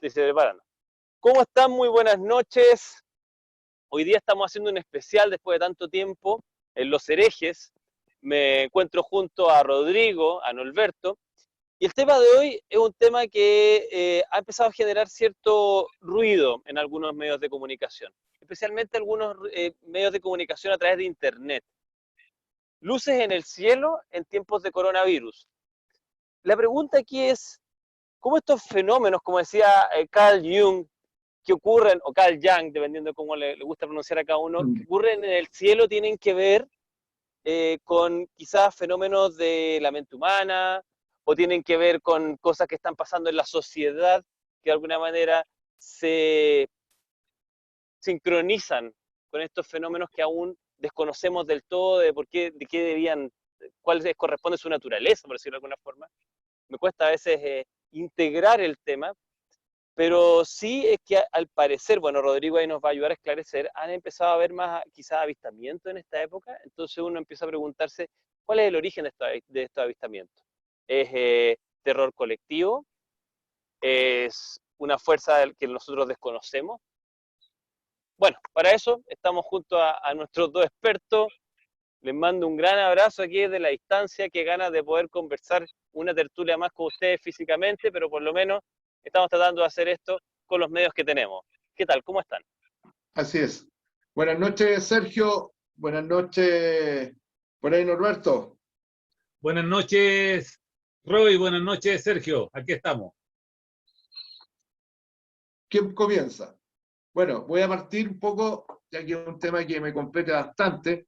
se preparan. ¿Cómo están? Muy buenas noches. Hoy día estamos haciendo un especial después de tanto tiempo en Los Herejes. Me encuentro junto a Rodrigo, a Norberto, y el tema de hoy es un tema que ha empezado a generar cierto ruido en algunos medios de comunicación, especialmente algunos medios de comunicación a través de Internet. Luces en el cielo en tiempos de coronavirus. La pregunta aquí es, ¿cómo estos fenómenos, como decía Carl Jung, que ocurren, o Carl Jung, dependiendo de cómo le gusta pronunciar a cada uno, que ocurren en el cielo tienen que ver con quizás fenómenos de la mente humana, o tienen que ver con cosas que están pasando en la sociedad, que de alguna manera se sincronizan con estos fenómenos que aún desconocemos del todo de por qué, de qué debían, cuál les corresponde su naturaleza, por decirlo de alguna forma. Me cuesta a veces integrar el tema, pero sí es que al parecer, bueno, Rodrigo ahí nos va a ayudar a esclarecer, han empezado a haber más quizás avistamientos en esta época, entonces uno empieza a preguntarse cuál es el origen de estos avistamientos. ¿Es terror colectivo? ¿Es una fuerza que nosotros desconocemos? Bueno, para eso estamos junto a nuestros dos expertos. Les mando un gran abrazo aquí desde la distancia, qué ganas de poder conversar una tertulia más con ustedes físicamente, pero por lo menos estamos tratando de hacer esto con los medios que tenemos. ¿Qué tal? ¿Cómo están? Así es. Buenas noches, Sergio. Buenas noches, por ahí, Norberto. Buenas noches, Roy. Buenas noches, Sergio. Aquí estamos. ¿Quién comienza? Bueno, voy a partir un poco, ya que es un tema que me compete bastante.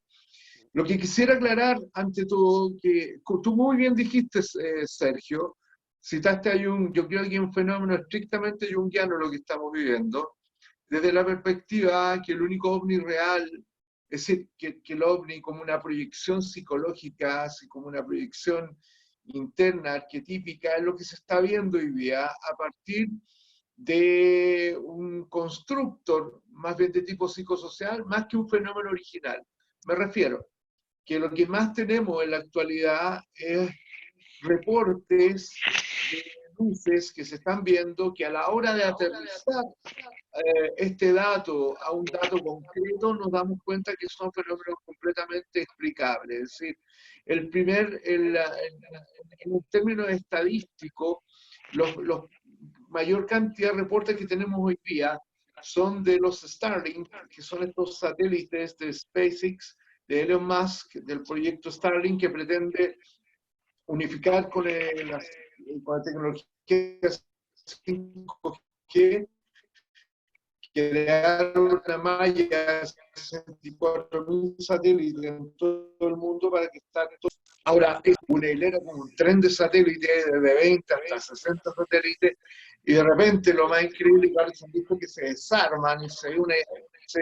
Lo que quisiera aclarar, ante todo, que tú muy bien dijiste, Sergio, citaste a Jung, yo creo que es un fenómeno estrictamente junguiano lo que estamos viviendo, desde la perspectiva que el único ovni real, es decir, que el ovni como una proyección psicológica, así como una proyección interna, arquetípica, es lo que se está viendo hoy día a partir de un constructor más bien de tipo psicosocial, más que un fenómeno original. Me refiero que lo que más tenemos en la actualidad es reportes de luces que se están viendo que a la hora de aterrizar este dato a un dato concreto nos damos cuenta que son fenómenos completamente explicables. Es decir, en un término estadístico, los mayor cantidad de reportes que tenemos hoy día son de los Starlink, que son estos satélites de SpaceX, de Elon Musk, del proyecto Starlink, que pretende unificar con la tecnología 5G, crear una malla de 64.000 satélites en todo el mundo para que estén todos. Ahora, es una hilera como un tren de satélites, de 20 hasta 60 satélites, y de repente lo más increíble es que ahora se han visto que se desarman y se ve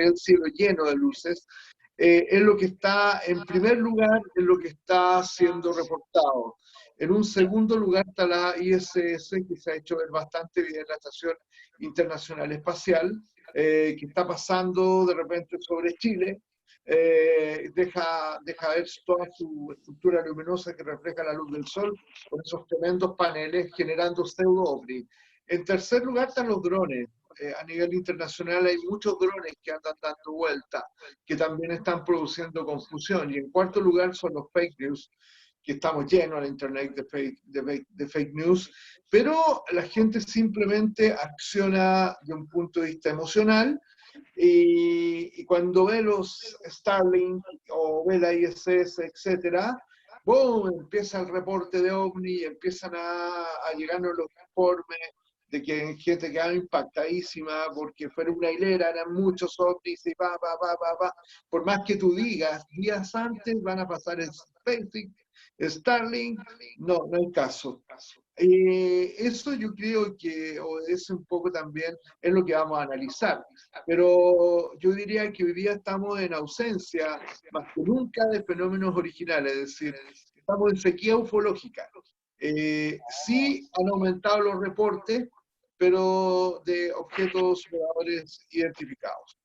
el cielo lleno de luces. Es lo que está, en primer lugar, es lo que está siendo reportado. En un segundo lugar está la ISS, que se ha hecho ver bastante bien, la Estación Internacional Espacial, que está pasando de repente sobre Chile, deja ver toda su estructura luminosa que refleja la luz del sol, con esos tremendos paneles generando pseudo-ovni. En tercer lugar están los drones. A nivel internacional hay muchos drones que andan dando vuelta, que también están produciendo confusión. Y en cuarto lugar son los fake news, que estamos llenos en internet de fake news, pero la gente simplemente acciona de un punto de vista emocional, y cuando ve los Starlink o ve la ISS, etcétera, ¡boom!, empieza el reporte de OVNI, empiezan a llegarnos los informes de que hay gente quedaba impactadísima porque fuera una hilera, eran muchos ovnis y va. Por más que tú digas, días antes van a pasar el SpaceX, Starlink, no hay caso. Eso yo creo que obedece un poco también, es lo que vamos a analizar. Pero yo diría que hoy día estamos en ausencia, más que nunca, de fenómenos originales, es decir, estamos en sequía ufológica. Sí han aumentado los reportes, pero de objetos voladores identificados.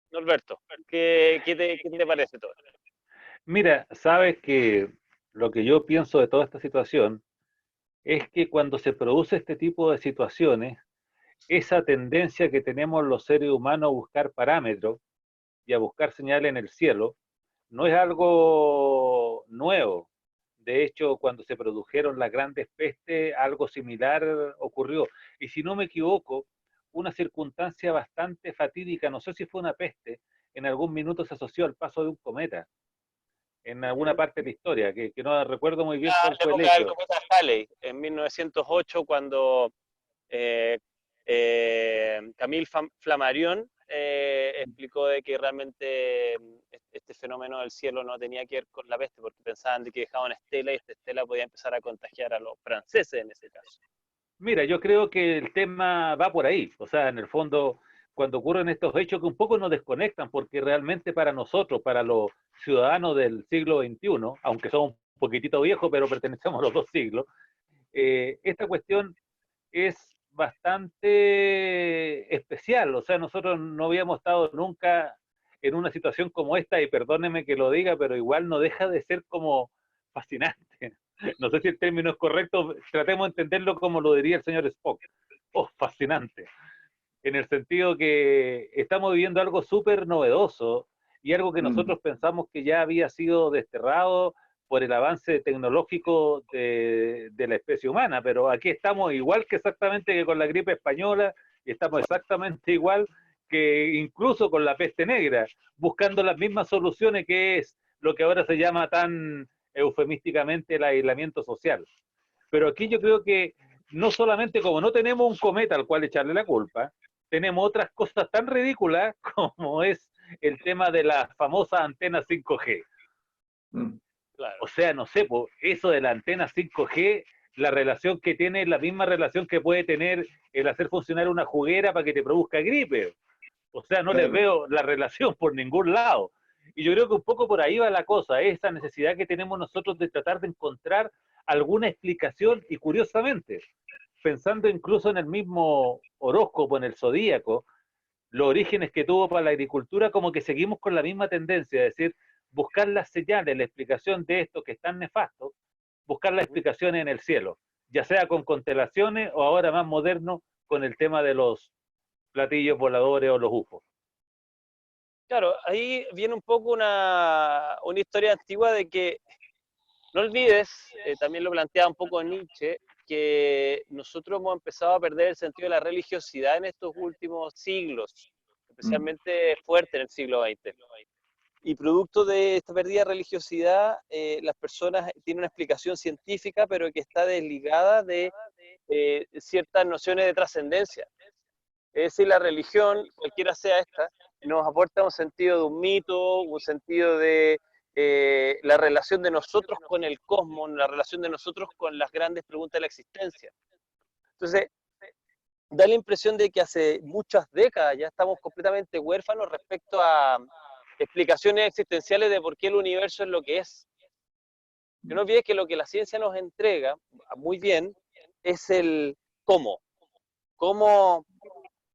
Norberto, ¿qué te parece todo? Mira, sabes que lo que yo pienso de toda esta situación es que cuando se produce este tipo de situaciones, esa tendencia que tenemos los seres humanos a buscar parámetros y a buscar señales en el cielo, no es algo nuevo. De hecho, cuando se produjeron las grandes pestes, algo similar ocurrió. Y si no me equivoco, una circunstancia bastante fatídica, no sé si fue una peste, en algún minuto se asoció al paso de un cometa, en alguna parte de la historia, que no recuerdo muy bien cuál La fue el época del hecho. cometa Halley, en 1908, cuando eh, Camille Flammarion explicó de que realmente este fenómeno del cielo no tenía que ver con la peste, porque pensaban de que dejaban estela y esta estela podía empezar a contagiar a los franceses en ese caso. Mira, yo creo que el tema va por ahí. O sea, en el fondo, cuando ocurren estos hechos que un poco nos desconectan, porque realmente para nosotros, para los ciudadanos del siglo XXI, aunque somos un poquitito viejos, pero pertenecemos a los dos siglos, esta cuestión es bastante especial. O sea, nosotros no habíamos estado nunca en una situación como esta, y perdóneme que lo diga, pero igual no deja de ser como fascinante. No sé si el término es correcto, tratemos de entenderlo como lo diría el señor Spock. Oh, fascinante. En el sentido que estamos viviendo algo súper novedoso y algo que nosotros pensamos que ya había sido desterrado por el avance tecnológico de la especie humana, pero aquí estamos igual que exactamente que con la gripe española, y estamos exactamente igual que incluso con la peste negra, buscando las mismas soluciones, que es lo que ahora se llama tan eufemísticamente el aislamiento social. Pero aquí yo creo que no solamente, como no tenemos un cometa al cual echarle la culpa, tenemos otras cosas tan ridículas como es el tema de las famosas antenas 5G. Claro. O sea, no sé, pues, eso de la antena 5G, la relación que tiene es la misma relación que puede tener el hacer funcionar una juguera para que te produzca gripe. O sea, no les veo la relación por ningún lado. Y yo creo que un poco por ahí va la cosa, esa necesidad que tenemos nosotros de tratar de encontrar alguna explicación, y curiosamente, pensando incluso en el mismo horóscopo, en el zodíaco, los orígenes que tuvo para la agricultura, como que seguimos con la misma tendencia, es decir, buscar las señales, la explicación de esto que es tan nefasto, buscar las explicaciones en el cielo, ya sea con constelaciones o ahora más moderno con el tema de los platillos voladores o los UFOs. Claro, ahí viene un poco una historia antigua de que, no olvides, también lo planteaba un poco Nietzsche, que nosotros hemos empezado a perder el sentido de la religiosidad en estos últimos siglos, especialmente fuerte en el siglo XX. Y producto de esta pérdida de religiosidad, las personas tienen una explicación científica, pero que está desligada de ciertas nociones de trascendencia. Es decir, la religión, cualquiera sea esta, nos aporta un sentido de un mito, un sentido de la relación de nosotros con el cosmos, la relación de nosotros con las grandes preguntas de la existencia. Entonces, da la impresión de que hace muchas décadas ya estamos completamente huérfanos respecto a explicaciones existenciales de por qué el universo es lo que es. Que no olvides que lo que la ciencia nos entrega, muy bien, es el cómo. Cómo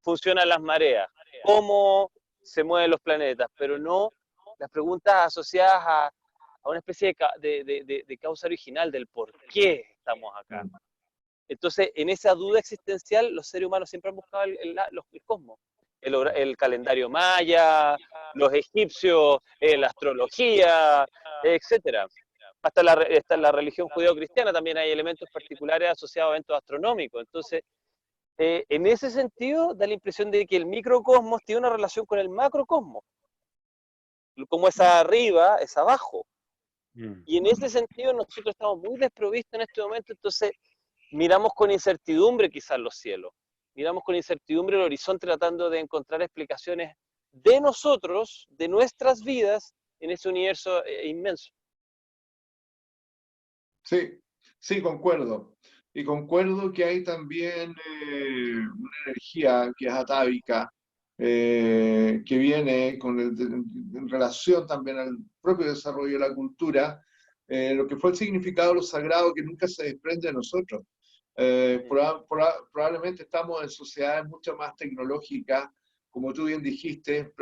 funcionan las mareas, cómo se mueven los planetas, pero no las preguntas asociadas a una especie de causa original del por qué estamos acá. Entonces, en esa duda existencial, los seres humanos siempre han buscado el cosmos. El calendario maya, los egipcios, la astrología, etcétera. Hasta la religión judeo-cristiana también hay elementos particulares asociados a eventos astronómicos. Entonces, en ese sentido, da la impresión de que el microcosmos tiene una relación con el macrocosmos. Como es arriba, es abajo. Y en ese sentido, nosotros estamos muy desprovistos en este momento, entonces miramos con incertidumbre quizás los cielos. Miramos con incertidumbre el horizonte tratando de encontrar explicaciones de nosotros, de nuestras vidas, en ese universo inmenso. Sí, sí, concuerdo. Y concuerdo que hay también una energía que es atávica, que viene en relación también al propio desarrollo de la cultura, lo que fue el significado de lo sagrado que nunca se desprende de nosotros. Probablemente estamos en sociedades mucho más tecnológicas, como tú bien dijiste,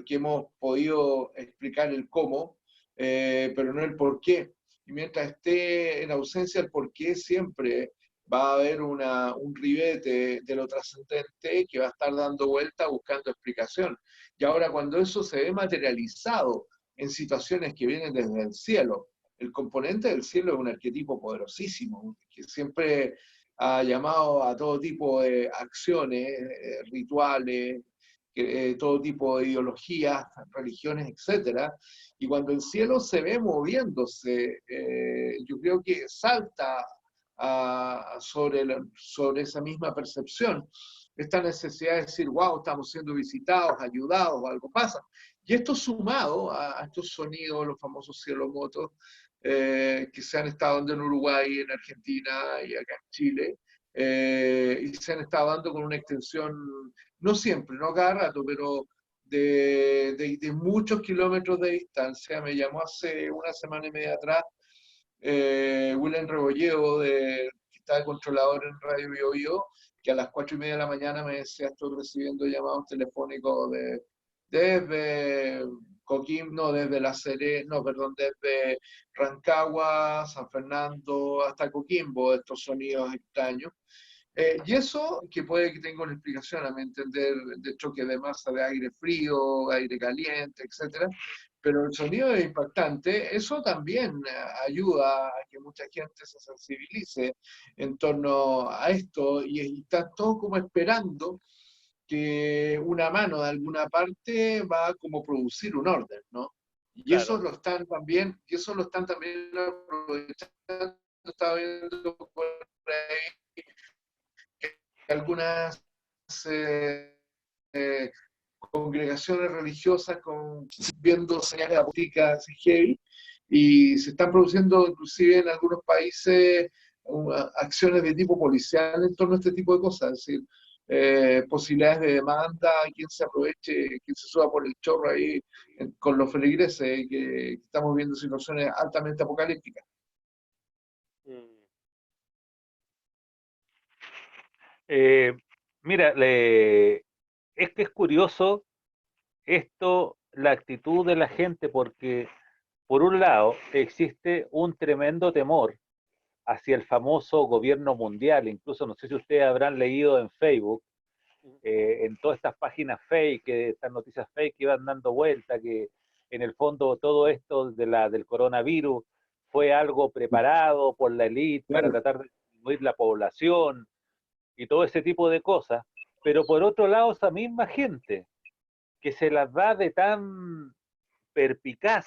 que hemos podido explicar el cómo, pero no el por qué. Y mientras esté en ausencia el por qué, siempre va a haber un ribete de lo trascendente que va a estar dando vuelta buscando explicación. Y ahora cuando eso se ve materializado en situaciones que vienen desde el cielo, el componente del cielo es un arquetipo poderosísimo, que siempre ha llamado a todo tipo de acciones, rituales, todo tipo de ideologías, religiones, etcétera. Y cuando el cielo se ve moviéndose, yo creo que salta sobre esa misma percepción, esta necesidad de decir, wow, estamos siendo visitados, ayudados, algo pasa. Y esto sumado a estos sonidos, los famosos cielomotos, que se han estado dando en Uruguay, en Argentina y acá en Chile, y se han estado dando con una extensión, no siempre, no cada rato, pero de muchos kilómetros de distancia. Me llamó hace una semana y media atrás William Rebolledo, que está de controlador en Radio Bio Bio, que a las 4:30 de la mañana me decía, estoy recibiendo llamados telefónicos desde Coquimbo, no, desde La Serena, no, perdón, desde Rancagua, San Fernando, hasta Coquimbo, estos sonidos extraños. Y eso, que puede que tenga una explicación, a mi entender, de choque de masa de aire frío, aire caliente, etcétera, pero el sonido es impactante. Eso también ayuda a que mucha gente se sensibilice en torno a esto y está todo como esperando que una mano de alguna parte va a como producir un orden, ¿no? Y eso Claro, lo están también, aprovechando, estaba viendo por ahí algunas eh, eh, congregaciones religiosas viendo señales apócrifas heavy, y se están produciendo inclusive en algunos países acciones de tipo policial en torno a este tipo de cosas, es decir, posibilidades de demanda, quien se aproveche, quien se suba por el chorro ahí con los feligreses, que estamos viendo situaciones altamente apocalípticas. mm, Eh, mira, es que es curioso esto, la actitud de la gente, porque por un lado existe un tremendo temor hacia el famoso gobierno mundial. Incluso no sé si ustedes habrán leído en Facebook, en todas estas páginas fake, estas noticias fake que iban dando vuelta, que en el fondo todo esto del coronavirus fue algo preparado por la élite para Claro, tratar de disminuir la población y todo ese tipo de cosas. Pero por otro lado, esa misma gente que se las da de tan perpicaz,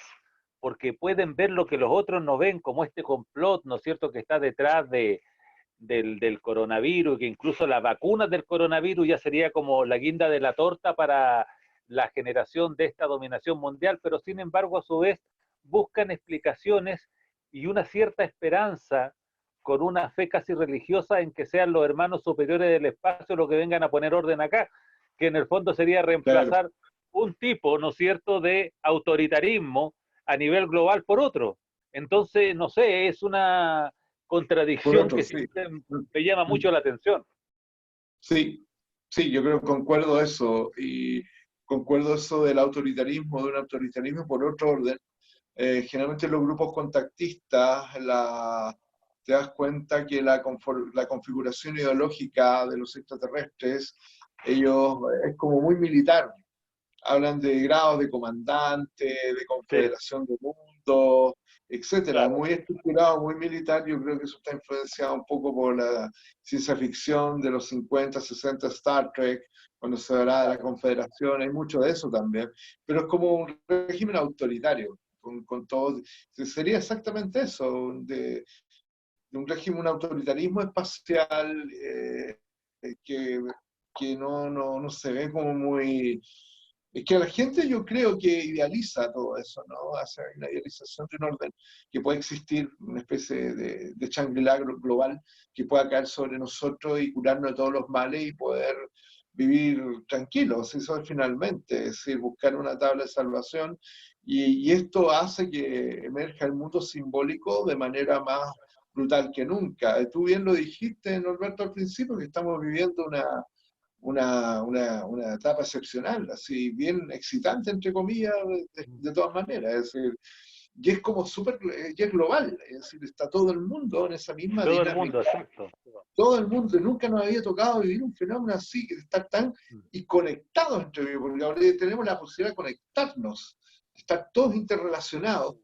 porque pueden ver lo que los otros no ven, como este complot, ¿no es cierto?, que está detrás del coronavirus, que incluso las vacunas del coronavirus ya sería como la guinda de la torta para la generación de esta dominación mundial, pero sin embargo a su vez buscan explicaciones y una cierta esperanza con una fe casi religiosa en que sean los hermanos superiores del espacio los que vengan a poner orden acá, que en el fondo sería claro. reemplazar un tipo, ¿no es cierto?, de autoritarismo a nivel global por otro. Entonces, no sé, es una Por contradicción otro, que sí. siempre me llama mucho la atención. Sí, sí, yo creo que concuerdo eso, y concuerdo eso del autoritarismo, de un autoritarismo por otro orden. Generalmente los grupos contactistas, te das cuenta que la configuración ideológica de los extraterrestres, ellos es como muy militar. Hablan de grados de comandante, de Sí, confederación de mundo, etcétera, claro. muy estructurado, muy militar. Yo creo que eso está influenciado un poco por la ciencia ficción de los 50, 60, Star Trek, cuando se habla de la confederación, hay mucho de eso también, pero es como un régimen autoritario, con todo, sería exactamente eso, de un régimen, un autoritarismo espacial que, que no se ve como muy... Es que la gente yo creo que idealiza todo eso, ¿no? Hace una idealización de un orden que puede existir, una especie de Shangri-La global que pueda caer sobre nosotros y curarnos de todos los males y poder vivir tranquilos, eso es finalmente, es decir, buscar una tabla de salvación y esto hace que emerja el mundo simbólico de manera más brutal que nunca. Tú bien lo dijiste, Norberto, al principio, que estamos viviendo una etapa excepcional, así bien excitante, entre comillas, de todas maneras. Es decir, y es como súper, y es global, es decir, está todo el mundo en esa misma Todo el dinámica. mundo, exacto. Todo el mundo, nunca nos había tocado vivir un fenómeno así, de estar tan y conectados entre ellos, porque ahora tenemos la posibilidad de conectarnos, de estar todos interrelacionados.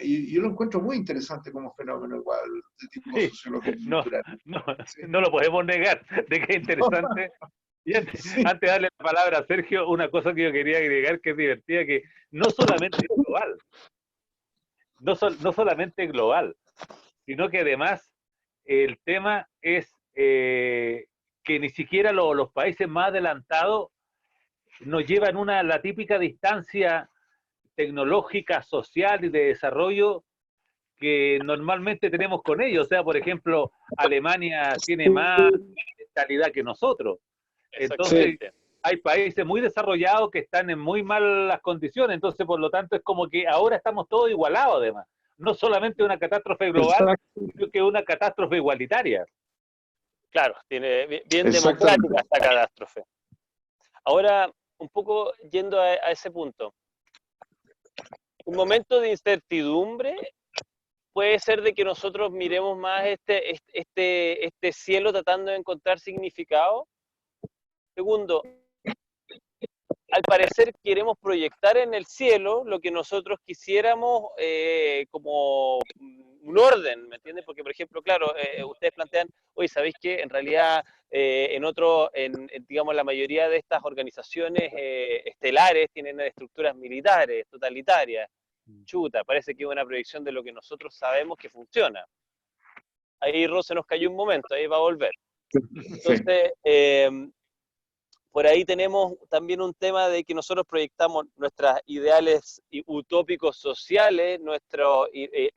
Y yo lo encuentro muy interesante como fenómeno igual, de tipo Sí, sociológico no, cultural. no, Sí. no lo podemos negar, de que es interesante. Y antes, Sí, antes de darle la palabra a Sergio, una cosa que yo quería agregar que es divertida, que no solamente es global, no solamente global, sino que además el tema es que ni siquiera los países más adelantados nos llevan la típica distancia tecnológica, social y de desarrollo que normalmente tenemos con ellos. O sea, por ejemplo, Alemania tiene más calidad que nosotros. Entonces, Exactamente. hay países muy desarrollados que están en muy malas condiciones. Entonces, por lo tanto, es como que ahora estamos todos igualados, además. No solamente una catástrofe global, exacto, sino que una catástrofe igualitaria. Claro, tiene bien exactamente. democrática esta catástrofe. Ahora, un poco yendo a ese punto, un momento de incertidumbre puede ser de que nosotros miremos más este cielo tratando de encontrar significado. Segundo, al parecer queremos proyectar en el cielo lo que nosotros quisiéramos como un orden, ¿me entiendes? Porque, por ejemplo, claro, ustedes plantean, oye, ¿sabéis qué? En realidad, digamos, la mayoría de estas organizaciones estelares tienen estructuras militares, totalitarias. Chuta, parece que es una proyección de lo que nosotros sabemos que funciona. Ahí Ross se nos cayó un momento, ahí va a volver. Sí, Entonces, por ahí tenemos también un tema de que nosotros proyectamos nuestros ideales utópicos sociales, nuestras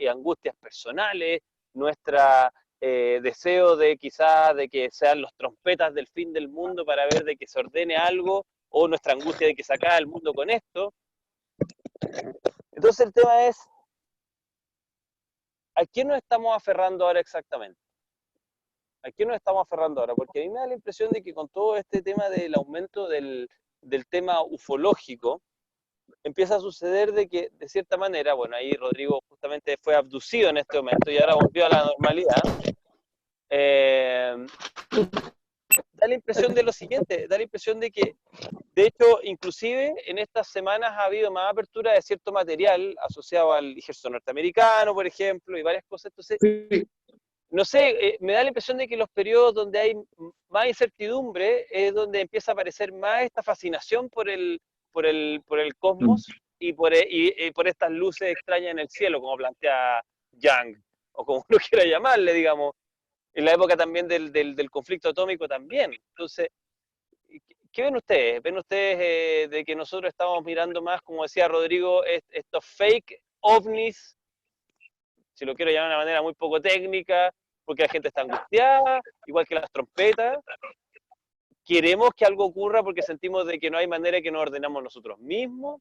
angustias personales, nuestro deseo de quizás de que sean los trompetas del fin del mundo para ver de que se ordene algo, o nuestra angustia de que se acabe el mundo con esto. Entonces el tema es, ¿a quién nos estamos aferrando ahora exactamente? ¿A qué nos estamos aferrando ahora? Porque a mí me da la impresión de que con todo este tema del aumento del tema ufológico, empieza a suceder de que, de cierta manera, bueno, ahí Rodrigo justamente fue abducido en este momento y ahora volvió a la normalidad, da la impresión de lo siguiente, da la impresión de que, de hecho, inclusive en estas semanas ha habido más apertura de cierto material asociado al ejército norteamericano, por ejemplo, y varias cosas. Entonces, sí, no sé, me da la impresión de que los periodos donde hay más incertidumbre es donde empieza a aparecer más esta fascinación por el cosmos y por estas luces extrañas en el cielo, como plantea Young, o como uno quiera llamarle, digamos, en la época también del conflicto atómico también. Entonces, ¿qué ven ustedes? ¿Ven ustedes de que nosotros estamos mirando más, como decía Rodrigo, estos fake ovnis, si lo quiero llamar de una manera muy poco técnica, porque la gente está angustiada, igual que las trompetas? ¿Queremos que algo ocurra porque sentimos de que no hay manera que nos ordenamos nosotros mismos?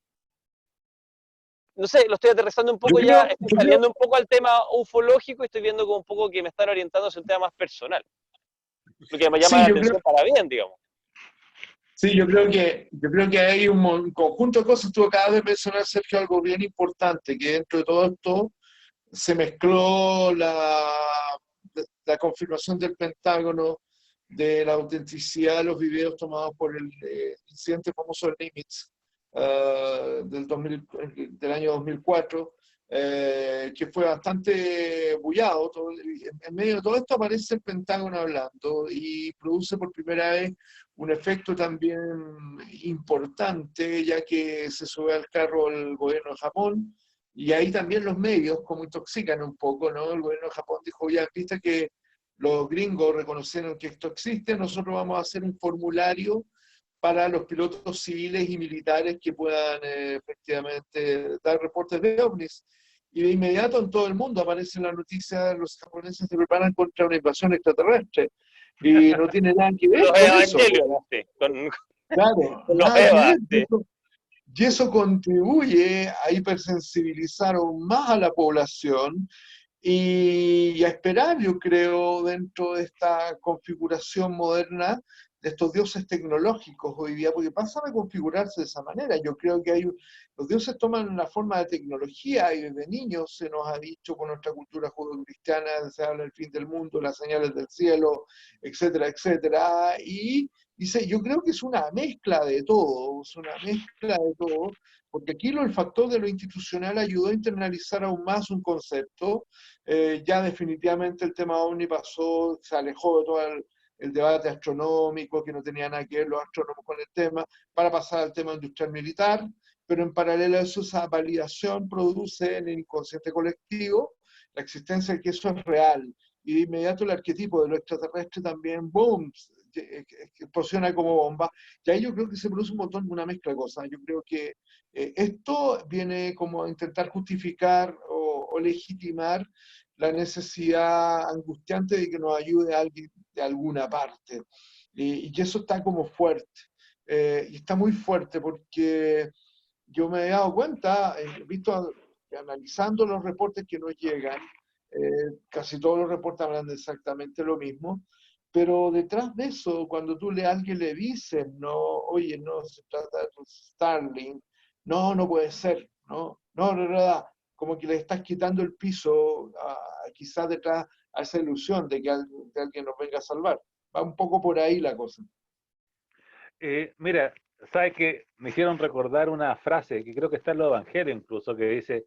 No sé, lo estoy aterrizando un poco ya, estoy yo creo, saliendo un poco al tema ufológico y estoy viendo como un poco que me están orientando hacia un tema más personal, lo que me llama sí, la yo creo, atención para bien, digamos. sí, yo creo que hay un conjunto de cosas. Tú acabas de mencionar, Sergio, algo bien importante, que dentro de todo esto se mezcló la confirmación del Pentágono de la autenticidad de los videos tomados por el incidente famoso de Nimitz del año 2004, que fue bastante bullado. En medio de todo esto aparece el Pentágono hablando y produce por primera vez un efecto también importante, ya que se sube al carro el gobierno de Japón. Y ahí también los medios como intoxican un poco, ¿no? El gobierno de Japón dijo, ya, viste que los gringos reconocieron que esto existe, nosotros vamos a hacer un formulario para los pilotos civiles y militares que puedan efectivamente dar reportes de ovnis. Y de inmediato en todo el mundo aparece la noticia, los japoneses se preparan contra una invasión extraterrestre. Y no tiene nada que ver Los con eso. evangelios, sí, Claro, con los nada que Evas, ver. sí. Y eso contribuye a hipersensibilizar aún más a la población y a esperar, yo creo, dentro de esta configuración moderna, estos dioses tecnológicos hoy día, porque pasan a configurarse de esa manera. Yo creo que los dioses toman una forma de tecnología y desde niños se nos ha dicho con nuestra cultura judeocristiana, se habla del fin del mundo, las señales del cielo, etcétera, etcétera. Y dice, yo creo que es una mezcla de todo, es una mezcla de todo, porque aquí el factor de lo institucional ayudó a internalizar aún más un concepto. Ya definitivamente el tema OVNI pasó, se alejó de todo el debate astronómico, que no tenía nada que ver los astrónomos con el tema, para pasar al tema industrial militar, pero en paralelo a eso esa validación produce en el inconsciente colectivo la existencia de que eso es real, y de inmediato el arquetipo de lo extraterrestre también, boom, explosiona como bomba, y ahí yo creo que se produce un montón, una mezcla de cosas. Yo creo que esto viene como a intentar justificar o legitimar la necesidad angustiante de que nos ayude alguien de alguna parte. Y que eso está como fuerte. Y está muy fuerte porque yo me he dado cuenta, he visto, analizando los reportes que nos llegan, casi todos los reportes hablan de exactamente lo mismo, pero detrás de eso, cuando tú a alguien le dices, no, oye, no se trata de Starlink, no, no puede ser, no, no, no, no, como que le estás quitando el piso quizás detrás a esa ilusión de que alguien nos venga a salvar. Va un poco por ahí la cosa. Mira, sabes que me hicieron recordar una frase que creo que está en los evangelios incluso, que dice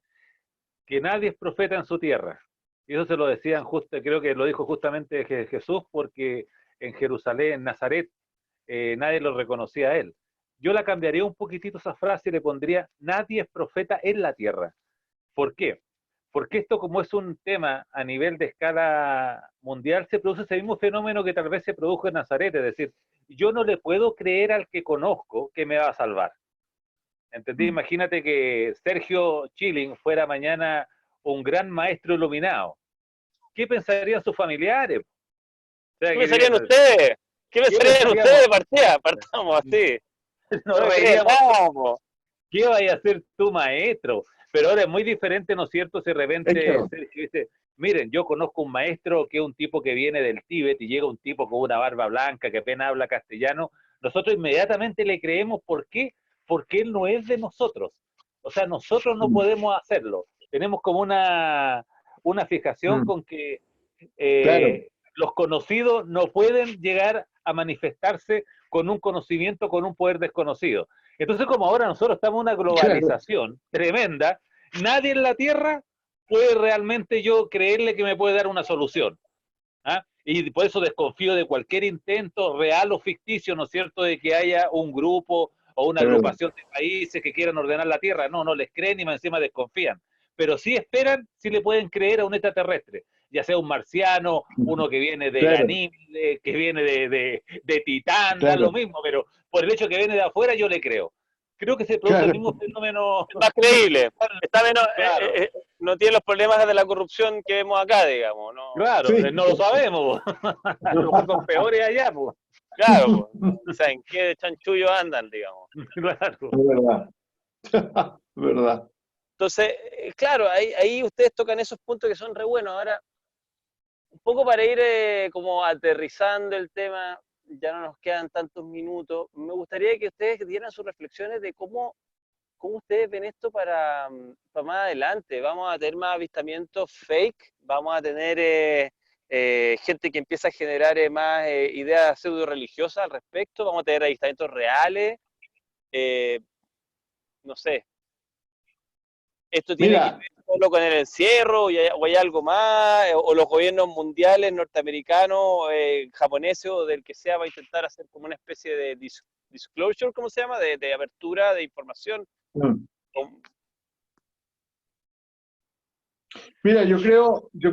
que nadie es profeta en su tierra. Y eso se lo decían creo que lo dijo justamente Jesús, porque en Jerusalén, en Nazaret, nadie lo reconocía a él. Yo la cambiaría un poquitito esa frase y le pondría, nadie es profeta en la tierra. ¿Por qué? Porque esto, como es un tema a nivel de escala mundial, se produce ese mismo fenómeno que tal vez se produjo en Nazaret, es decir, yo no le puedo creer al que conozco que me va a salvar. ¿Entendí? Imagínate que Sergio Chilling fuera mañana un gran maestro iluminado. ¿Qué pensarían sus familiares? O sea, ¿Qué que pensarían dirían, ustedes? ¿Qué ¿qué pensarían ustedes pensaríamos? de partida? Partamos así. No No le me creen diríamos, nada, po. ¿qué vaya a ser tu maestro? Pero ahora es muy diferente, ¿no es cierto? Si de repente Hecho. Sergio dice, miren, yo conozco un maestro que es un tipo que viene del Tíbet y llega un tipo con una barba blanca que apenas habla castellano, nosotros inmediatamente le creemos. ¿Por qué? Porque él no es de nosotros. O sea, nosotros no podemos hacerlo. Tenemos como una fijación con que Claro, los conocidos no pueden llegar a manifestarse con un conocimiento, con un poder desconocido. Entonces, como ahora nosotros estamos en una claro. globalización tremenda, nadie en la Tierra puede realmente yo creerle que me puede dar una solución. ¿Ah? Y por eso desconfío de cualquier intento real o ficticio, ¿no es cierto?, de que haya un grupo o una Es verdad. agrupación de países que quieran ordenar la Tierra. No, no les creen y más encima desconfían. Pero sí esperan, sí le pueden creer a un extraterrestre, ya sea un marciano, uno que viene de Claro, Ganímede, que viene de Titán, da lo claro, mismo, pero por el hecho que viene de afuera yo le creo. Creo que se produce el claro. mismo fenómeno. Es más creíble. Está menos, Claro, no tiene los problemas de la corrupción que vemos acá, digamos. No, claro, Sí. no lo sabemos. A lo mejor son peores allá, pues. claro, pues, no sé en qué chanchullo andan, digamos. Claro. Es verdad. Es verdad. Entonces, claro, ahí ustedes tocan esos puntos que son re buenos. Ahora, un poco para ir como aterrizando el tema, ya no nos quedan tantos minutos, me gustaría que ustedes dieran sus reflexiones de cómo ustedes ven esto para más adelante. ¿Vamos a tener más avistamientos fake? ¿Vamos a tener gente que empieza a generar más ideas pseudo religiosas al respecto? ¿Vamos a tener avistamientos reales? Eh, no sé, ¿esto tiene que Mira, ver solo con el encierro o hay algo más? ¿O los gobiernos mundiales, norteamericanos, japoneses o del que sea va a intentar hacer como una especie de disclosure, ¿cómo se llama? De apertura de información. mm, O- mira, yo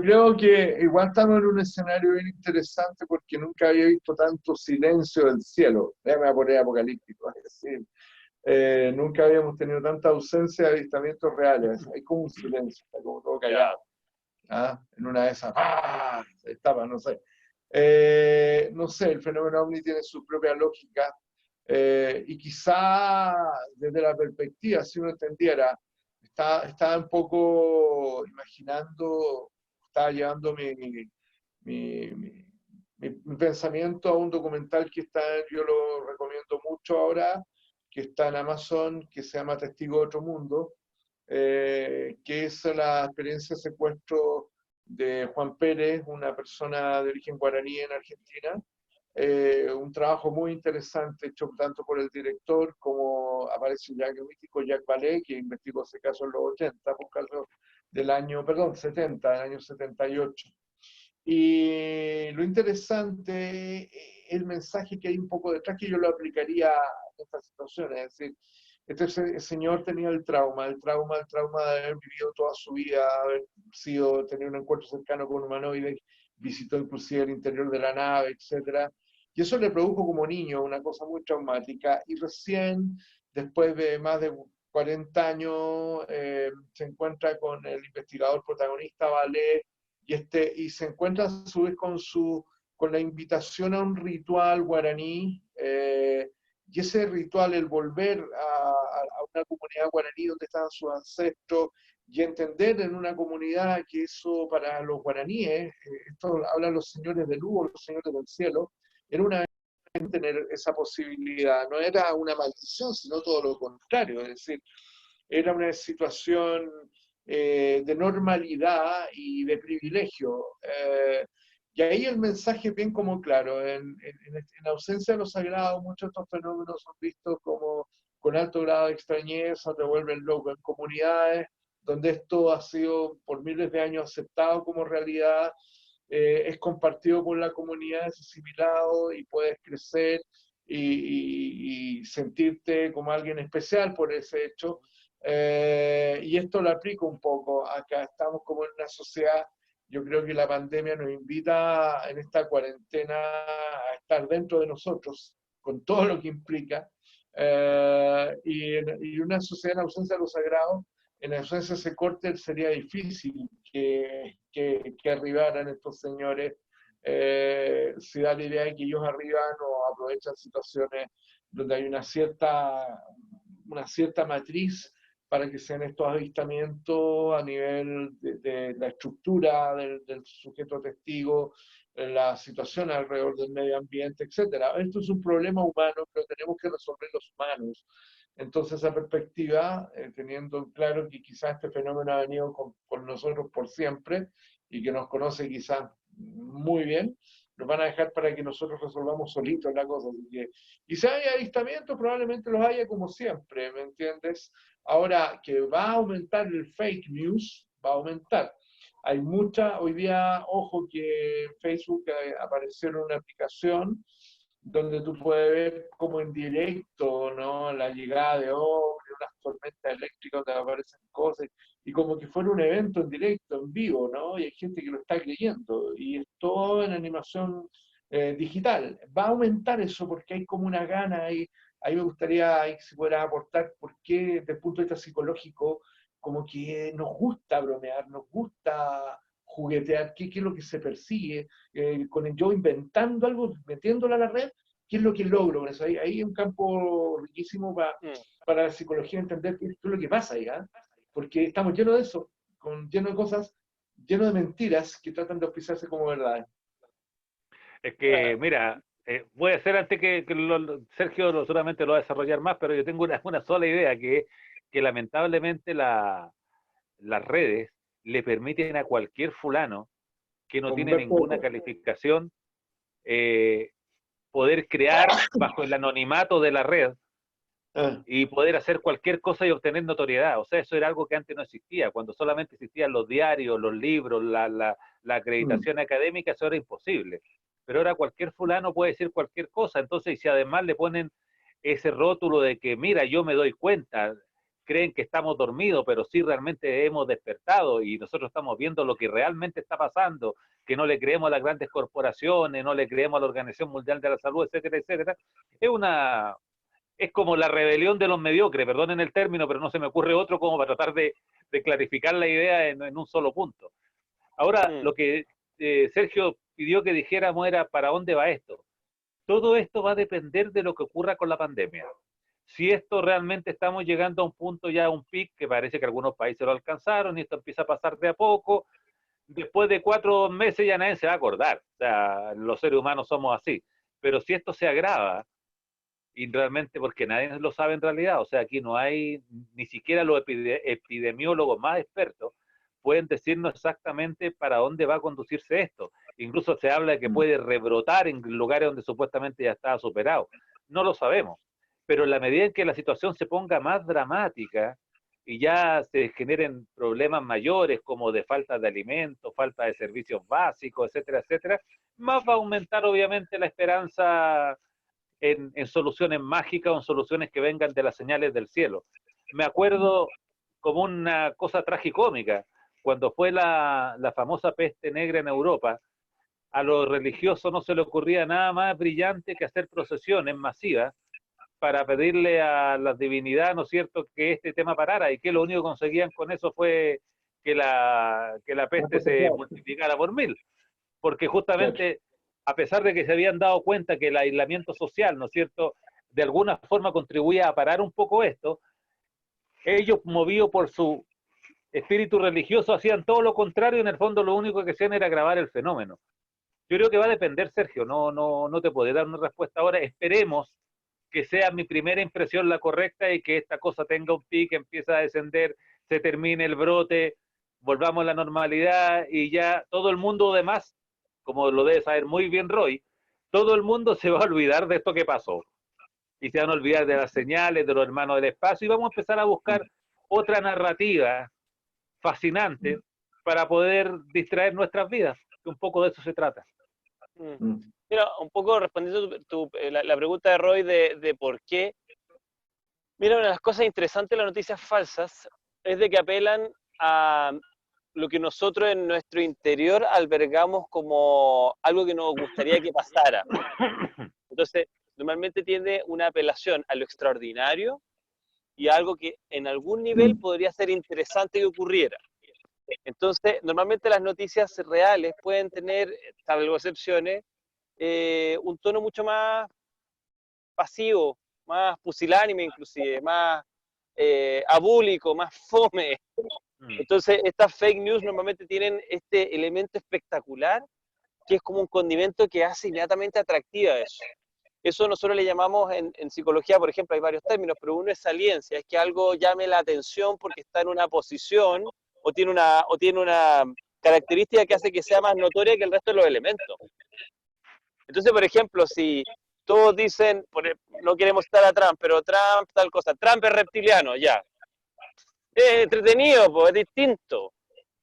creo que igual estamos en un escenario bien interesante porque nunca había visto tanto silencio del cielo. Déjame poner apocalíptico, es decir, nunca habíamos tenido tanta ausencia de avistamientos reales. Hay como un silencio, está como todo Ya. callado. ¿Ah? En una de esas, ¡ah! Se destapa, no sé. No sé, el fenómeno ovni tiene su propia lógica y quizá desde la perspectiva, si uno entendiera, estaba un poco imaginando, estaba llevando mi pensamiento a un documental que está, yo lo recomiendo mucho ahora, que está en Amazon, que se llama Testigo de Otro Mundo, que es la experiencia de secuestro de Juan Pérez, una persona de origen guaraní en Argentina. Un trabajo muy interesante hecho tanto por el director como aparece ya el mítico Jacques Vallée, que investigó ese caso en los 80, un caso del año, perdón, 70, del año 78. Y lo interesante, el mensaje que hay un poco detrás, que yo lo aplicaría a estas situaciones, es decir, este señor tenía el trauma de haber vivido toda su vida, haber sido, tener un encuentro cercano con humanoides, visitó inclusive el interior de la nave, etcétera. Y eso le produjo como niño una cosa muy traumática. Y recién, después de más de 40 años, se encuentra con el investigador protagonista, Vallée, y se encuentra a su vez con la invitación a un ritual guaraní, y ese ritual, el volver a una comunidad guaraní donde estaban sus ancestros, y entender en una comunidad que eso para los guaraníes, esto hablan los señores del Hugo, los señores del cielo, era una tener esa posibilidad, no era una maldición, sino todo lo contrario, es decir, era una situación de normalidad y de privilegio. Y ahí el mensaje es bien como claro, en ausencia de lo sagrado, muchos de estos fenómenos son vistos como con alto grado de extrañeza, te vuelven loco en comunidades donde esto ha sido por miles de años aceptado como realidad, es compartido por la comunidad, es asimilado y puedes crecer y sentirte como alguien especial por ese hecho. Y esto lo aplico un poco. Acá estamos como en una sociedad, yo creo que la pandemia nos invita en esta cuarentena a estar dentro de nosotros, con todo lo que implica. Y una sociedad en ausencia de lo sagrado, en ausencia de ese corte, sería difícil que arribaran estos señores. Si da la idea de que ellos arriban o aprovechan situaciones donde hay una cierta matriz para que sean estos avistamientos a nivel de la estructura del sujeto testigo, la situación alrededor del medio ambiente, etcétera. Esto es un problema humano, pero tenemos que resolver los humanos. Entonces, esa perspectiva, teniendo claro que quizás este fenómeno ha venido con nosotros por siempre y que nos conoce quizás muy bien, nos van a dejar para que nosotros resolvamos solitos la cosa. Así que, y si hay avistamientos, probablemente los haya como siempre, ¿me entiendes? Ahora, que va a aumentar el fake news, va a aumentar. Hay mucha, hoy día, ojo que en Facebook apareció una aplicación donde tú puedes ver como en directo, ¿no? La llegada de hombres, unas tormentas eléctricas donde aparecen cosas, y como que fuera un evento en directo, en vivo, ¿no? Y hay gente que lo está creyendo, y es todo en animación digital. Va a aumentar eso porque hay como una gana ahí. Ahí me gustaría que se pudiera aportar por qué, desde el punto de vista psicológico, como que nos gusta bromear, nos gusta juguetear, qué es lo que se persigue, con el yo inventando algo, metiéndolo a la red, qué es lo que logro con eso. Ahí hay un campo riquísimo para la psicología entender qué es lo que pasa ahí, ¿eh? Porque estamos llenos de eso, llenos de cosas, llenos de mentiras que tratan de auspiciarse como verdades. Es que, mira, voy a hacer antes que Sergio seguramente lo va a desarrollar más, pero yo tengo una sola idea, que lamentablemente las redes le permiten a cualquier fulano que no tiene ninguna calificación poder crear bajo el anonimato de la red y poder hacer cualquier cosa y obtener notoriedad. O sea, eso era algo que antes no existía. Cuando solamente existían los diarios, los libros, la acreditación académica, eso era imposible. Pero ahora cualquier fulano puede decir cualquier cosa. Entonces, si además le ponen ese rótulo de que, mira, yo me doy cuenta, creen que estamos dormidos, pero sí realmente hemos despertado y nosotros estamos viendo lo que realmente está pasando, que no le creemos a las grandes corporaciones, no le creemos a la Organización Mundial de la Salud, etcétera, etcétera. Es como la rebelión de los mediocres, perdonen el término, pero no se me ocurre otro como para tratar de clarificar la idea en un solo punto. Ahora, lo que Sergio pidió que dijéramos era ¿para dónde va esto? Todo esto va a depender de lo que ocurra con la pandemia. Si esto realmente estamos llegando a un punto ya, a un pic, que parece que algunos países lo alcanzaron y esto empieza a pasar de a poco, después de 4 meses ya nadie se va a acordar. O sea, los seres humanos somos así. Pero si esto se agrava, y realmente porque nadie lo sabe en realidad, o sea, aquí no hay, ni siquiera los epidemiólogos más expertos pueden decirnos exactamente para dónde va a conducirse esto. Incluso se habla de que puede rebrotar en lugares donde supuestamente ya estaba superado. No lo sabemos. Pero en la medida en que la situación se ponga más dramática y ya se generen problemas mayores como de falta de alimentos, falta de servicios básicos, etcétera, etcétera, más va a aumentar obviamente la esperanza en soluciones mágicas o en soluciones que vengan de las señales del cielo. Me acuerdo como una cosa tragicómica, cuando fue la famosa peste negra en Europa, a los religiosos no se le ocurría nada más brillante que hacer procesiones masivas para pedirle a la divinidad, ¿no es cierto?, que este tema parara, y que lo único que conseguían con eso fue que la peste se multiplicara por 1000, porque justamente, a pesar de que se habían dado cuenta que el aislamiento social, ¿no es cierto?, de alguna forma contribuía a parar un poco esto, ellos, movidos por su espíritu religioso, hacían todo lo contrario, y en el fondo lo único que hacían era agravar el fenómeno. Yo creo que va a depender, Sergio, no te podré dar una respuesta ahora. Esperemos que sea mi primera impresión la correcta y que esta cosa tenga un pique, empiece a descender, se termine el brote, volvamos a la normalidad y ya todo el mundo demás, como lo debe saber muy bien Roy, todo el mundo se va a olvidar de esto que pasó. Y se van a olvidar de las señales, de los hermanos del espacio, y vamos a empezar a buscar otra narrativa fascinante para poder distraer nuestras vidas, que un poco de eso se trata. Mira, un poco respondiendo la pregunta de Roy de por qué. Mira, una de las cosas interesantes de las noticias falsas es de que apelan a lo que nosotros en nuestro interior albergamos como algo que nos gustaría que pasara. Entonces, normalmente tiene una apelación a lo extraordinario y a algo que en algún nivel podría ser interesante que ocurriera. Entonces, normalmente las noticias reales pueden tener, salvo excepciones, un tono mucho más pasivo, más pusilánime inclusive, más abúlico, más fome. Entonces, estas fake news normalmente tienen este elemento espectacular que es como un condimento que hace inmediatamente atractiva eso. Eso nosotros le llamamos en psicología, por ejemplo, hay varios términos, pero uno es saliencia, es que algo llame la atención porque está en una posición o tiene una característica que hace que sea más notoria que el resto de los elementos. Entonces, por ejemplo, si todos dicen, no queremos estar a Trump, pero Trump tal cosa, Trump es reptiliano, ya. Es entretenido, pues es distinto.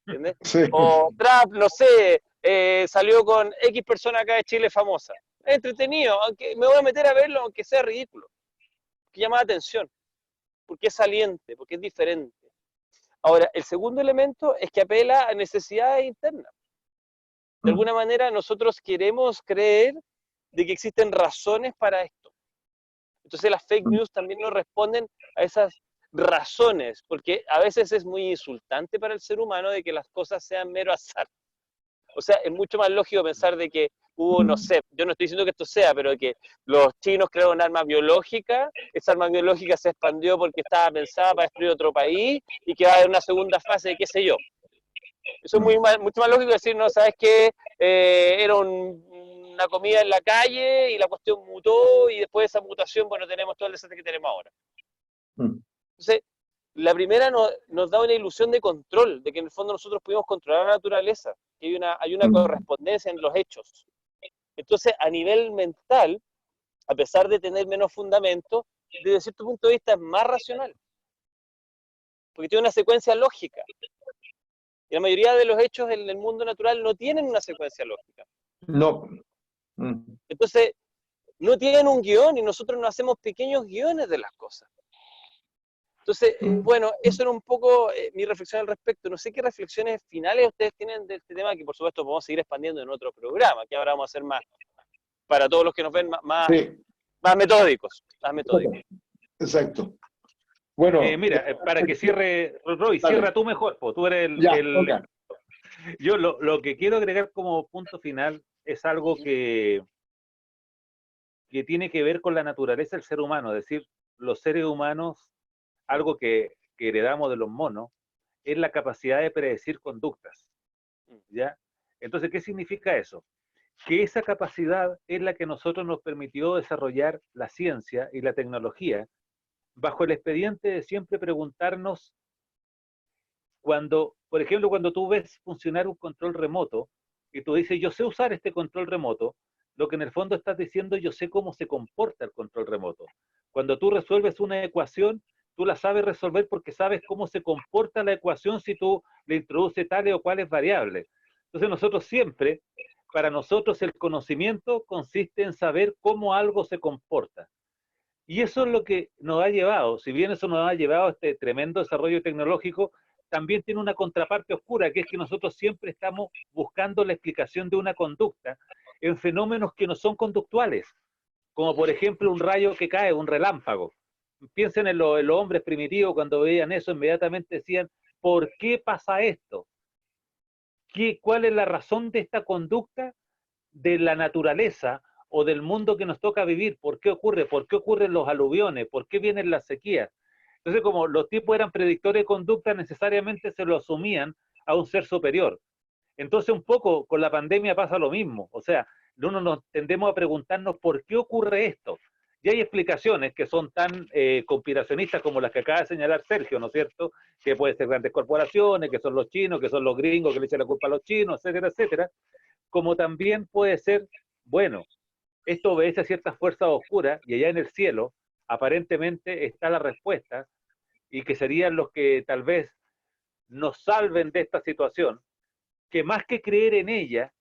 ¿Entiendes? Sí. O Trump, no sé, salió con X persona acá de Chile famosa. Es entretenido, aunque me voy a meter a verlo aunque sea ridículo. Que llama la atención, porque es saliente, porque es diferente. Ahora, el segundo elemento es que apela a necesidades internas. De alguna manera nosotros queremos creer de que existen razones para esto. Entonces las fake news también nos responden a esas razones, porque a veces es muy insultante para el ser humano de que las cosas sean mero azar. O sea, es mucho más lógico pensar de que hubo, no sé, yo no estoy diciendo que esto sea, pero que los chinos crearon un arma biológica, esa arma biológica se expandió porque estaba pensada para destruir otro país y que va a haber una segunda fase de qué sé yo. Eso es mucho más lógico decir, no, ¿sabes qué? Era una comida en la calle y la cuestión mutó y después de esa mutación, bueno, tenemos todo el desastre que tenemos ahora. Entonces, la primera nos da una ilusión de control, de que en el fondo nosotros pudimos controlar la naturaleza, que hay una correspondencia en los hechos. Entonces, a nivel mental, a pesar de tener menos fundamento, desde cierto punto de vista es más racional, porque tiene una secuencia lógica. Y la mayoría de los hechos en el mundo natural no tienen una secuencia lógica. No. Entonces, no tienen un guión y nosotros nos hacemos pequeños guiones de las cosas. Entonces, bueno, eso era un poco mi reflexión al respecto. No sé qué reflexiones finales ustedes tienen de este tema, que por supuesto podemos seguir expandiendo en otro programa, que ahora vamos a hacer más, para todos los que nos ven, más metódicos. Más metódicos. Exacto. Bueno, mira, para que cierre, Roy, cierra tú mejor, pues tú eres okay. Yo lo que quiero agregar como punto final es algo que tiene que ver con la naturaleza del ser humano, es decir, los seres humanos, algo que heredamos de los monos, es la capacidad de predecir conductas. ¿ya? Entonces, ¿qué significa eso? Que esa capacidad es la que a nosotros nos permitió desarrollar la ciencia y la tecnología bajo el expediente de siempre preguntarnos cuando, por ejemplo, cuando tú ves funcionar un control remoto y tú dices, yo sé usar este control remoto, lo que en el fondo estás diciendo, yo sé cómo se comporta el control remoto. Cuando tú resuelves una ecuación, tú la sabes resolver porque sabes cómo se comporta la ecuación si tú le introduces tales o cuales variables. Entonces nosotros siempre, para nosotros el conocimiento consiste en saber cómo algo se comporta. Y eso es lo que nos ha llevado, si bien eso nos ha llevado a este tremendo desarrollo tecnológico, también tiene una contraparte oscura, que es que nosotros siempre estamos buscando la explicación de una conducta en fenómenos que no son conductuales, como por ejemplo un rayo que cae, un relámpago. Piensen en los hombres primitivos, cuando veían eso, inmediatamente decían, ¿por qué pasa esto? ¿Cuál es la razón de esta conducta de la naturaleza o del mundo que nos toca vivir? ¿Por qué ocurre? ¿Por qué ocurren los aluviones? ¿Por qué vienen las sequías? Entonces, como los tipos eran predictores de conducta, necesariamente se lo asumían a un ser superior. Entonces, un poco con la pandemia pasa lo mismo. O sea, uno nos tendemos a preguntarnos por qué ocurre esto. Y hay explicaciones que son tan conspiracionistas como las que acaba de señalar Sergio, ¿no es cierto? Que pueden ser grandes corporaciones, que son los chinos, que son los gringos que le echan la culpa a los chinos, etcétera, etcétera. Como también puede ser, bueno, esto obedece a ciertas fuerzas oscuras y allá en el cielo aparentemente está la respuesta y que serían los que tal vez nos salven de esta situación, que más que creer en ella,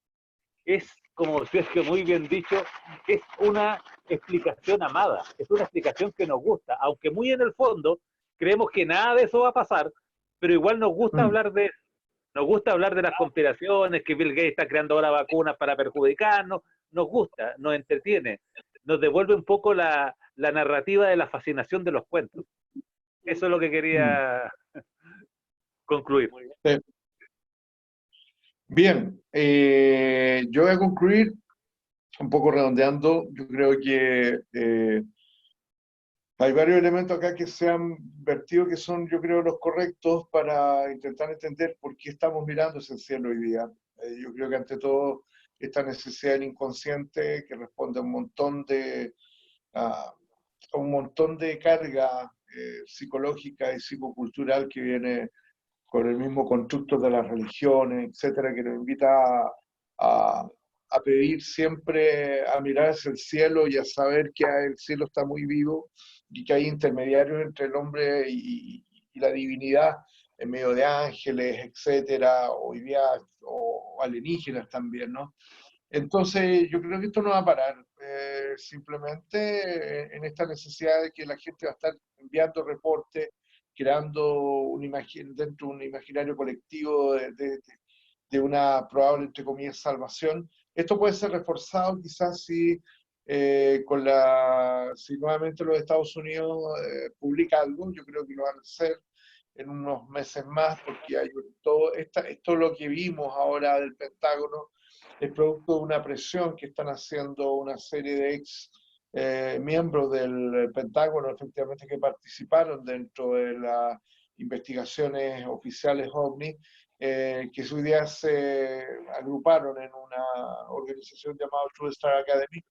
es, como Sergio muy bien dicho, es una explicación amada, es una explicación que nos gusta, aunque muy en el fondo creemos que nada de eso va a pasar, pero igual nos gusta hablar de eso. Nos gusta hablar de las conspiraciones, que Bill Gates está creando ahora vacunas para perjudicarnos, nos gusta, nos entretiene, nos devuelve un poco la narrativa de la fascinación de los cuentos. Eso es lo que quería concluir. Sí. Bien, yo voy a concluir un poco redondeando. Yo creo que hay varios elementos acá que se han vertido que son, yo creo, los correctos para intentar entender por qué estamos mirando ese cielo hoy día. Yo creo que ante todo esta necesidad del inconsciente que responde a un montón de carga psicológica y psicocultural que viene con el mismo constructo de las religiones, etcétera, que nos invita a, a pedir siempre, a mirar hacia el cielo y a saber que el cielo está muy vivo y que hay intermediarios entre el hombre y la divinidad en medio de ángeles, etcétera, hoy día, o alienígenas también, ¿no? Entonces, yo creo que esto no va a parar. Simplemente en esta necesidad de que la gente va a estar enviando reportes, creando dentro de un imaginario colectivo de una probable, entre comillas, salvación. Esto puede ser reforzado quizás si nuevamente los Estados Unidos publica algo. Yo creo que lo van a hacer en unos meses más, porque hay esto lo que vimos ahora del Pentágono es producto de una presión que están haciendo una serie de ex miembros del Pentágono, efectivamente, que participaron dentro de las investigaciones oficiales OVNI, que hoy día se agruparon en una organización llamada True Star Academy,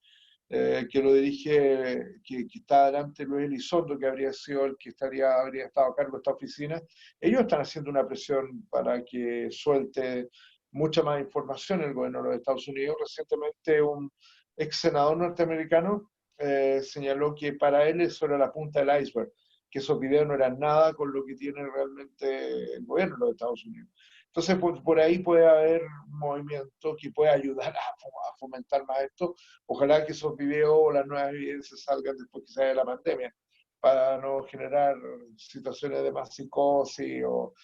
que lo dirige, que está adelante Luis Elizondo, que habría sido el que habría estado a cargo de esta oficina. Ellos están haciendo una presión para que suelte mucha más información el gobierno de los Estados Unidos. Recientemente un ex senador norteamericano señaló que para él eso era la punta del iceberg, que esos videos no eran nada con lo que tiene realmente el gobierno de los Estados Unidos. Entonces, por ahí puede haber un movimiento que pueda ayudar a fomentar más esto. Ojalá que esos videos o las nuevas evidencias salgan después que se haya la pandemia, para no generar situaciones de más psicosis o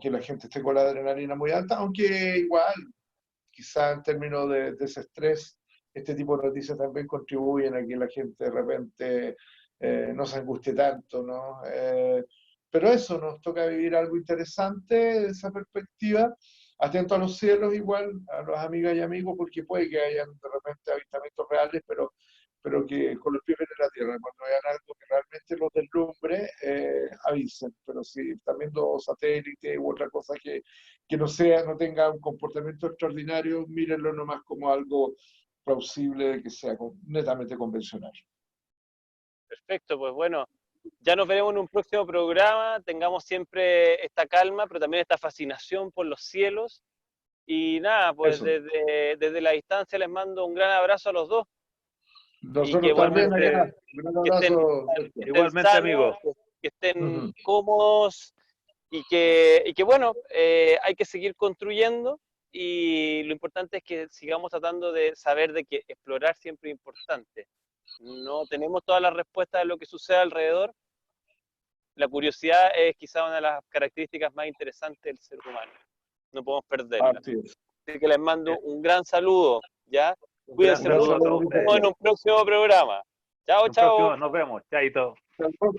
que la gente esté con la adrenalina muy alta, aunque igual, quizá en términos de desestrés, este tipo de noticias también contribuyen a que la gente de repente no se angustie tanto, ¿no? Pero eso, nos toca vivir algo interesante de esa perspectiva, atento a los cielos igual, a las amigas y amigos, porque puede que hayan de repente avistamientos reales, pero que con los pies en la tierra, cuando vean algo que realmente los deslumbre, avisen, pero pero si están viendo satélites u otra cosa que no sea, no tenga un comportamiento extraordinario, mírenlo nomás como algo plausible de que sea netamente convencional. Perfecto, pues bueno, ya nos veremos en un próximo programa. Tengamos siempre esta calma, pero también esta fascinación por los cielos. Y nada, pues Eso. desde la distancia les mando un gran abrazo a los dos y que Nosotros también igualmente allá. Un gran que estén, abrazo, que Néstor. estén Igualmente, sanos, amigo. que estén Ujú. cómodos y que bueno, hay que seguir construyendo y lo importante es que sigamos tratando de saber de que explorar siempre es importante. No tenemos todas las respuestas de lo que sucede alrededor. La curiosidad es quizá una de las características más interesantes del ser humano. No podemos perderla. Así es. Así que les mando Eh, un gran saludo, ¿ya? Un gran Cuídense Un gran mucho, saludo a nos todos saludo, ustedes. vemos en un próximo programa. Chao, En un próximo chao. nos vemos. Chaito. Néstor.